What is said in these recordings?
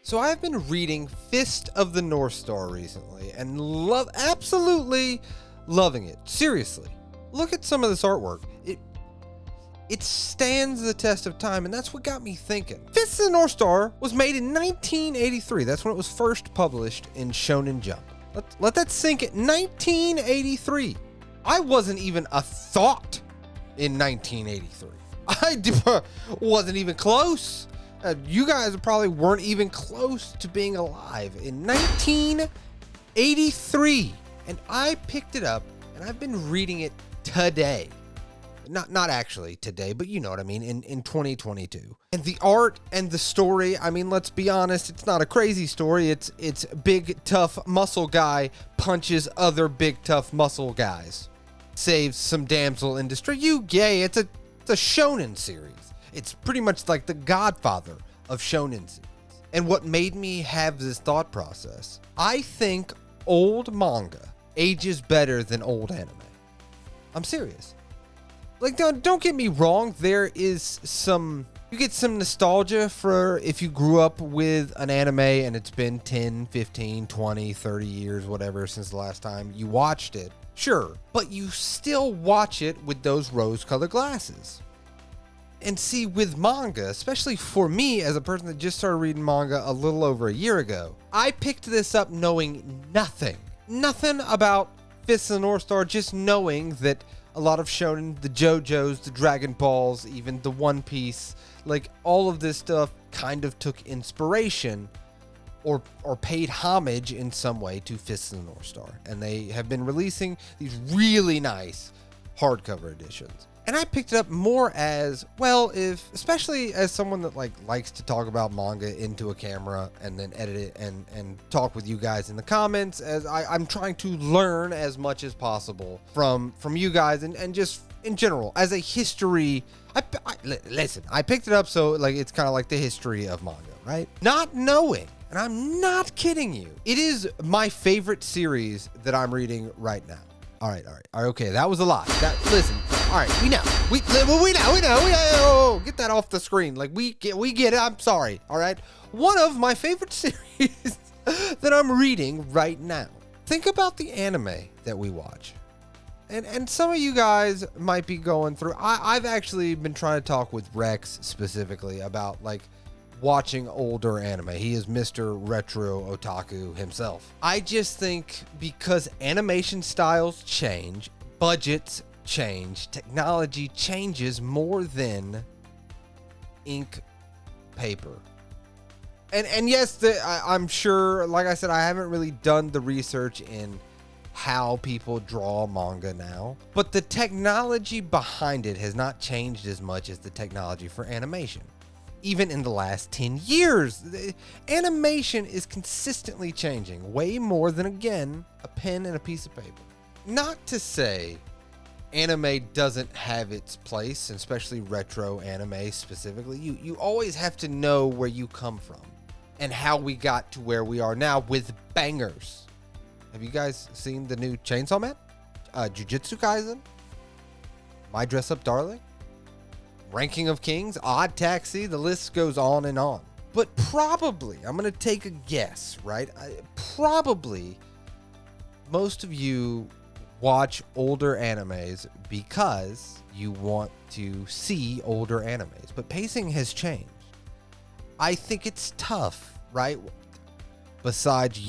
So I've been reading Fist of the North Star recently and absolutely loving it. Seriously, look at some of this artwork. It stands the test of time, and that's what got me thinking. Fist of the North Star was made in 1983. That's when it was first published in Shonen Jump. Let that sink in. 1983. I wasn't even a thought in 1983. I wasn't even close. You guys probably weren't even close to being alive in 1983. And I picked it up, and I've been reading it today. Not actually today, but you know what I mean, in 2022. And the art and the story, I mean, let's be honest, it's not a crazy story. It's big, tough muscle guy punches other big, tough muscle guys. Saves some damsel in distress. It's a shonen series. It's pretty much like the Godfather of shonen series. And what made me have this thought process, I think old manga ages better than old anime. I'm serious. Like, don't get me wrong, there is you get some nostalgia for if you grew up with an anime and it's been 10, 15, 20, 30 years, whatever, since the last time you watched it. Sure, but you still watch it with those rose-colored glasses. And see, with manga, especially for me as a person that just started reading manga a little over a year ago, I picked this up knowing nothing about Fist of the North Star, just knowing that a lot of shonen, the JoJo's, the Dragon Balls, even the One Piece, like all of this stuff kind of took inspiration or paid homage in some way to Fist of the North Star. And they have been releasing these really nice hardcover editions. And I picked it up more as, well, especially as someone that likes to talk about manga into a camera and then edit it and talk with you guys in the comments, as I'm trying to learn as much as possible from you guys and just in general as a history. Listen, I picked it up so like it's kind of like the history of manga, right? Not knowing, and I'm not kidding you, it is my favorite series that I'm reading right now. All right. Okay, that was a lot. Listen. All right, we know. We know. Get that off the screen. Like we get it. I'm sorry. All right. One of my favorite series that I'm reading right now. Think about the anime that we watch. And some of you guys might be going through. I've actually been trying to talk with Rex specifically about like watching older anime. He is Mr. Retro Otaku himself. I just think because animation styles change, budgets change, technology changes more than ink paper. And yes, I'm sure, like I said, I haven't really done the research in how people draw manga now, but the technology behind it has not changed as much as the technology for animation. Even in the last 10 years, the animation is consistently changing way more than, again, a pen and a piece of paper. Not to say anime doesn't have its place, especially retro anime specifically. You always have to know where you come from and how we got to where we are now with bangers. Have you guys seen the new Chainsaw Man? Jujutsu Kaisen? My Dress Up Darling? Ranking of Kings, Odd Taxi, the list goes on and on. But probably, I'm going to take a guess, right? Probably most of you watch older animes because you want to see older animes. But pacing has changed. I think it's tough, right? Besides,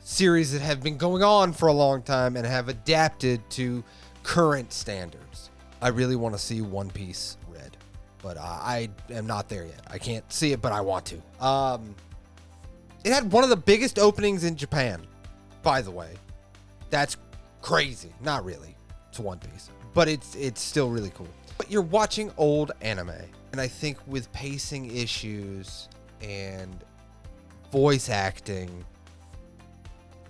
series that have been going on for a long time and have adapted to current standards. I really want to see One Piece read, but I am not there yet. I can't see it, but I want to. It had one of the biggest openings in Japan, by the way. That's crazy. Not really. It's One Piece, but it's still really cool. But you're watching old anime, and I think with pacing issues and voice acting,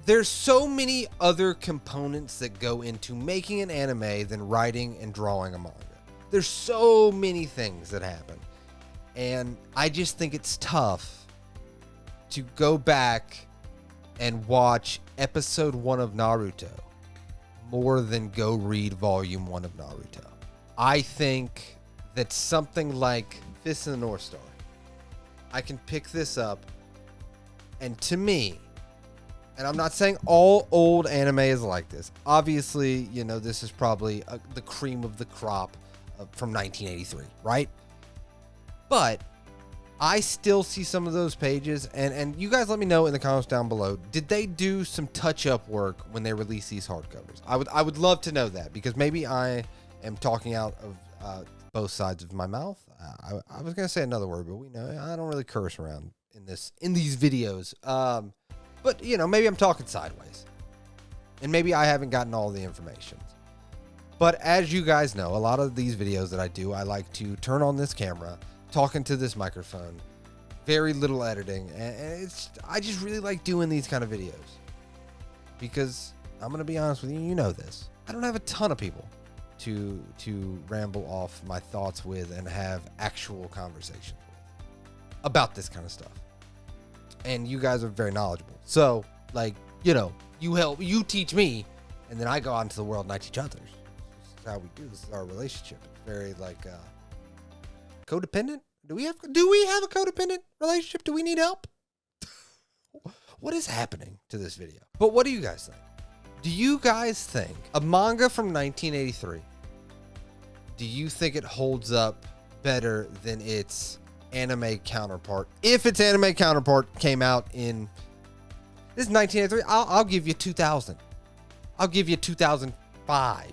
there's so many other components that go into making an anime than writing and drawing a manga. There's so many things that happen. And I just think it's tough to go back and watch episode 1 of Naruto more than go read volume 1 of Naruto. I think that something like Fist of the North Star, I can pick this up, and to me, and I'm not saying all old anime is like this. Obviously, you know, this is probably the cream of the crop from 1983, right? But I still see some of those pages, and you guys let me know in the comments down below. Did they do some touch-up work when they release these hardcovers? I would love to know that, because maybe I am talking out of both sides of my mouth. I was gonna say another word, but we know I don't really curse around in these videos. But you know, maybe I'm talking sideways, and maybe I haven't gotten all the information. But as you guys know, a lot of these videos that I do, I like to turn on this camera, talking to this microphone, very little editing, and I just really like doing these kind of videos, because I'm gonna be honest with you, you know this, I don't have a ton of people to ramble off my thoughts with and have actual conversations with about this kind of stuff. And you guys are very knowledgeable. So, like, you know, you teach me, and then I go out into the world and I teach others. This is how we do. This is our relationship. It's very, like, codependent. Do we have a codependent relationship? Do we need help? What is happening to this video? But what do you guys think? Do you guys think a manga from 1983, do you think it holds up better than its anime counterpart? If its anime counterpart came out in, this is 1983, I'll give you 2000. I'll give you 2005.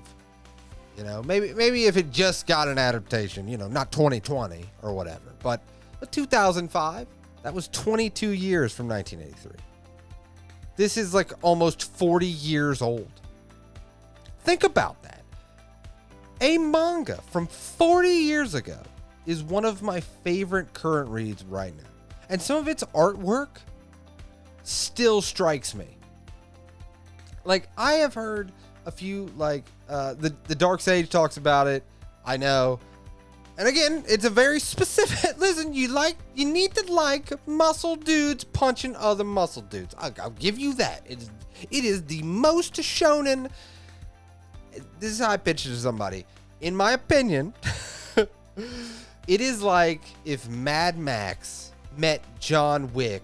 You know, maybe if it just got an adaptation, you know, not 2020 or whatever, but 2005, that was 22 years from 1983. This is like almost 40 years old. Think about that. A manga from 40 years ago is one of my favorite current reads right now. And some of its artwork still strikes me. Like, I have heard a few, like, the Dark Sage talks about it. I know. And again, it's a very specific, listen, you need to like muscle dudes punching other muscle dudes. I'll give you that. It is the most shonen. This is how I pitch it to somebody. In my opinion, it is like if Mad Max met John Wick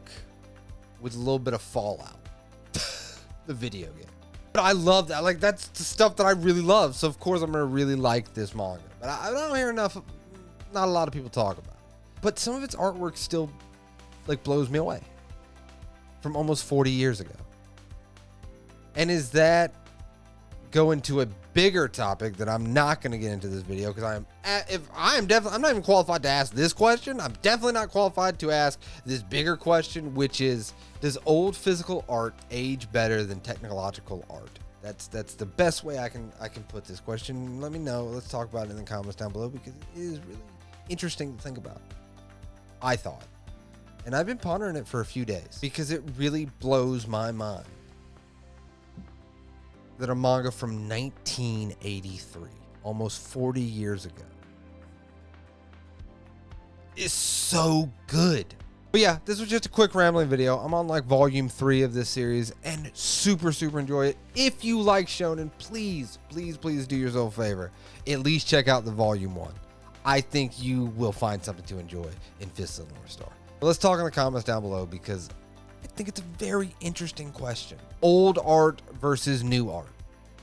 with a little bit of Fallout, the video game. But I love that. Like, that's the stuff that I really love. So of course I'm gonna really like this manga. But I don't hear enough. Not a lot of people talk about it. But some of its artwork still, like, blows me away. From almost 40 years ago. And is that going to a bigger topic that I'm not going to get into this video, because I'm not even qualified to ask this question. I'm definitely not qualified to ask this bigger question, which is, does old physical art age better than technological art? That's the best way I can put this question. Let me know. Let's talk about it in the comments down below, because it is really interesting to think about, I thought. And I've been pondering it for a few days, because it really blows my mind that a manga from 1983, almost 40 years ago, is so good. But yeah, this was just a quick rambling video. I'm on, like, volume 3 of this series, and super enjoy it. If you like shonen, please do yourself a favor. At least check out the volume 1. I think you will find something to enjoy in Fist of the North Star. But let's talk in the comments down below, because I think it's a very interesting question. Old art versus new art.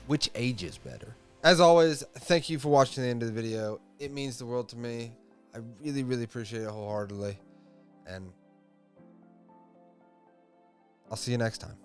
Which ages better? As always, thank you for watching the end of the video. It means the world to me. I really appreciate it wholeheartedly. And I'll see you next time.